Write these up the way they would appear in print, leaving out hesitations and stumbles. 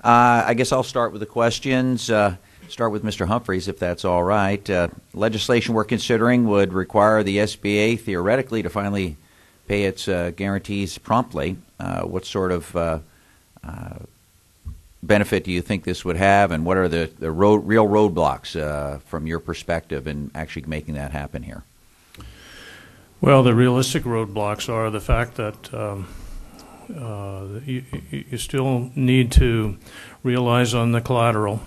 I guess I'll start with the questions. Start with Mr. Humphreys, if that's all right. Legislation we're considering would require the SBA theoretically to finally pay its guarantees promptly. What sort of benefit do you think this would have, and what are the real roadblocks from your perspective in actually making that happen here? Well, the realistic roadblocks are the fact that you still need to realize on the collateral.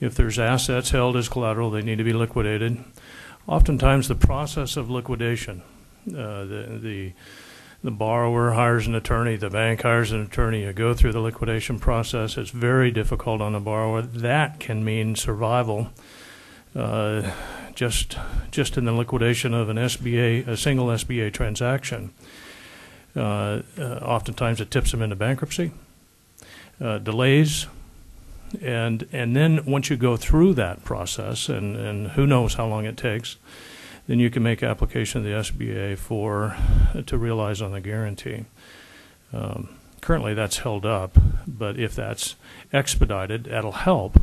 If there's assets held as collateral, they need to be liquidated. Oftentimes the process of liquidation, the borrower hires an attorney, the bank hires an attorney, you go through the liquidation process. It's very difficult on the borrower. That can mean survival just in the liquidation of an SBA, a single SBA transaction. Oftentimes it tips them into bankruptcy, delays, and then once you go through that process, and who knows how long it takes, then you can make application to the SBA to realize on the guarantee. Currently that's held up, but if that's expedited, that'll help.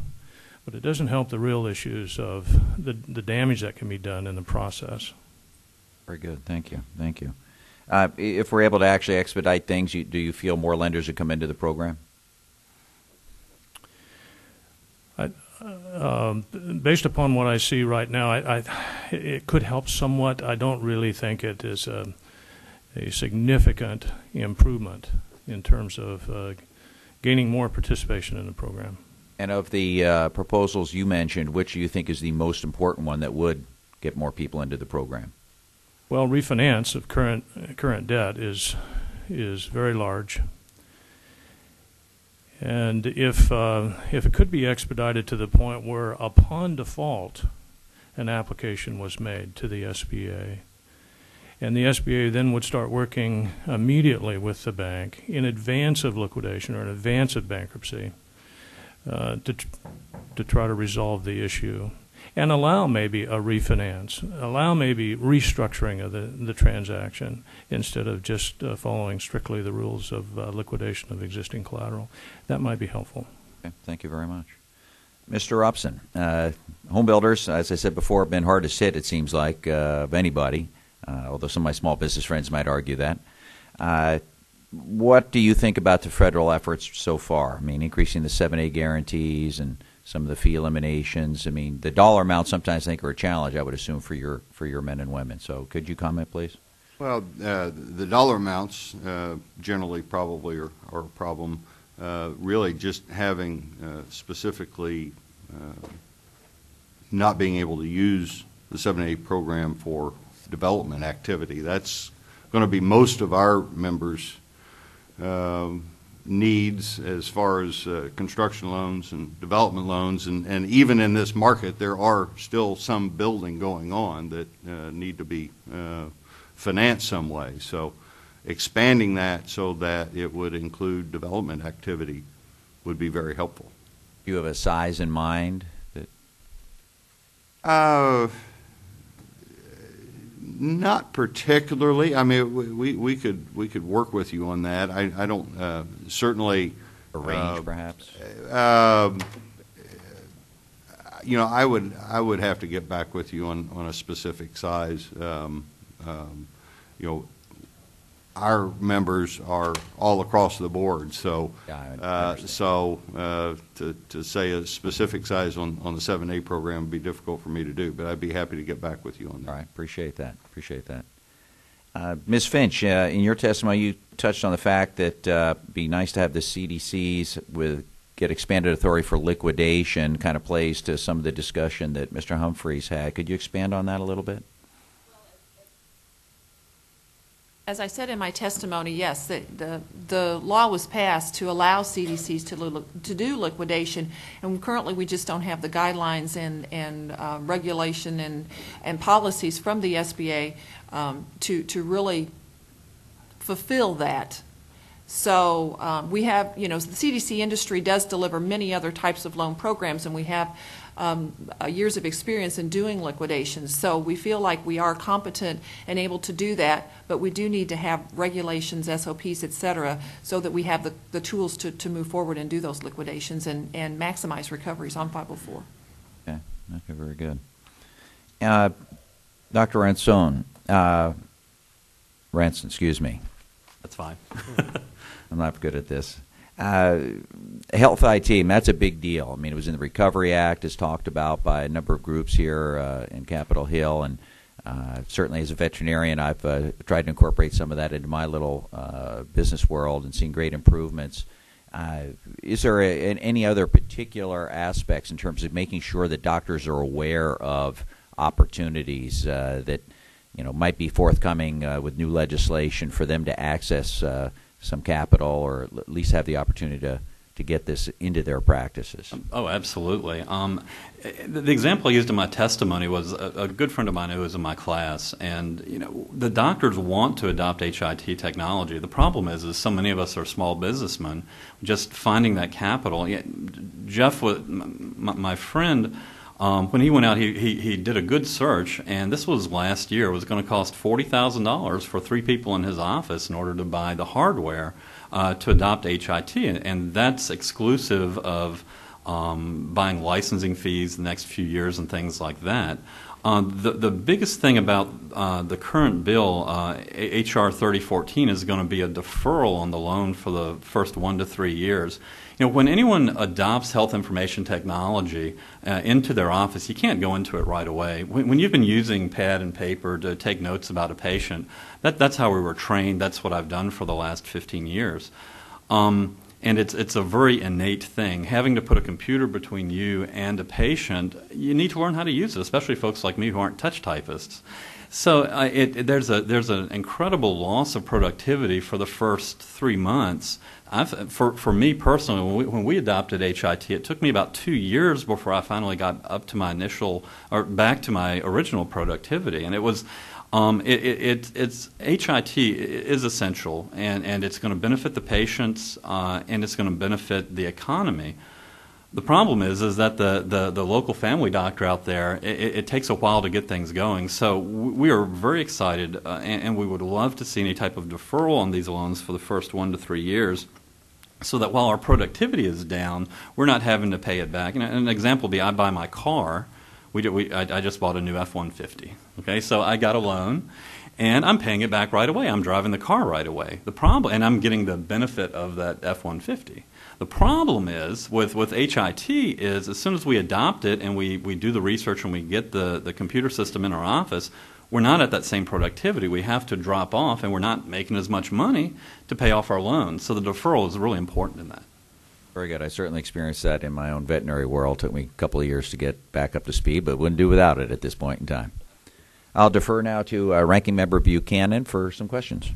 But it doesn't help the real issues of the damage that can be done in the process. Very good. Thank you. Thank you. If we're able to actually expedite things, do you feel more lenders would come into the program? Based upon what I see right now, it could help somewhat. I don't really think it is a significant improvement in terms of gaining more participation in the program. And of the proposals you mentioned, which do you think is the most important one that would get more people into the program? Well, refinance of current debt is very large. And if it could be expedited to the point where upon default an application was made to the SBA, and the SBA then would start working immediately with the bank in advance of liquidation or in advance of bankruptcy to try to resolve the issue and allow maybe a refinance, allow maybe restructuring of the transaction instead of just following strictly the rules of liquidation of existing collateral. That might be helpful. Okay, thank you very much. Mr. Upson, home builders, as I said before, have been hard to sit, it seems like, of anybody, although some of my small business friends might argue that. What do you think about the federal efforts so far? I mean, increasing the 7A guarantees and some of the fee eliminations. I mean, the dollar amounts sometimes I think are a challenge, I would assume, for your men and women. So could you comment, please? Well, the dollar amounts generally probably are a problem. Really just having specifically not being able to use the 7A program for development activity. That's going to be most of our members' needs as far as construction loans and development loans, and even in this market there are still some building going on that need to be financed some way. So expanding that so that it would include development activity would be very helpful. Do you have a size in mind? That not particularly. I mean, we could work with you on that. I don't certainly a range, perhaps. You know, I would have to get back with you on a specific size. You know, our members are all across the board, so to say a specific size on the 7A program would be difficult for me to do, but I'd be happy to get back with you on that. All right, appreciate that. Appreciate that. Ms. Finch, in your testimony, you touched on the fact that it'd be nice to have the CDCs get expanded authority for liquidation. Kind of plays to some of the discussion that Mr. Humphreys had. Could you expand on that a little bit? As I said in my testimony, yes, the law was passed to allow CDCs to do liquidation, and currently we just don't have the guidelines and regulation and policies from the SBA to really fulfill that. So we have, the CDC industry does deliver many other types of loan programs, and we have years of experience in doing liquidations. So we feel like we are competent and able to do that, but we do need to have regulations, SOPs, et cetera, so that we have the tools to move forward and do those liquidations and maximize recoveries on 504. Okay, very good. Dr. Ranson, excuse me. That's fine. I'm not good at this. Health IT, that's a big deal. I mean, it was in the Recovery Act, as talked about by a number of groups here in Capitol Hill, and certainly as a veterinarian, I've tried to incorporate some of that into my little business world and seen great improvements. Is there any other particular aspects in terms of making sure that doctors are aware of opportunities that might be forthcoming with new legislation for them to access some capital, or at least have the opportunity to get this into their practices? Oh, absolutely. The example I used in my testimony was a good friend of mine who was in my class, and the doctors want to adopt HIT technology. The problem is so many of us are small businessmen, just finding that capital. Jeff, my friend, when he went out, he did a good search, and this was last year. It was going to cost $40,000 for 3 people in his office in order to buy the hardware to adopt HIT, and that's exclusive of buying licensing fees the next few years and things like that. The biggest thing about the current bill, H.R. 3014, is going to be a deferral on the loan for the first 1 to 3 years. When anyone adopts health information technology into their office, you can't go into it right away. When you've been using pad and paper to take notes about a patient, that's how we were trained. That's what I've done for the last 15 years. And it's a very innate thing. Having to put a computer between you and a patient, you need to learn how to use it, especially folks like me who aren't touch typists. So there's an incredible loss of productivity for the first 3 months. For me personally, when we adopted HIT, it took me about 2 years before I finally got up to my back to my original productivity, and it was. It's HIT is essential, and it's going to benefit the patients, and it's going to benefit the economy. The problem is that the local family doctor out there, it takes a while to get things going. So we are very excited, and we would love to see any type of deferral on these loans for the first 1 to 3 years, so that while our productivity is down, we're not having to pay it back. And an example would be, I buy my car. I just bought a new F-150. Okay, so I got a loan, and I'm paying it back right away. I'm driving the car right away. The problem, and I'm getting the benefit of that F-150. The problem is with HIT is, as soon as we adopt it and we do the research and we get the computer system in our office, we're not at that same productivity. We have to drop off, and we're not making as much money to pay off our loans. So the deferral is really important in that. Very good. I certainly experienced that in my own veterinary world. It took me a couple of years to get back up to speed, but wouldn't do without it at this point in time. I'll defer now to Ranking Member Buchanan for some questions.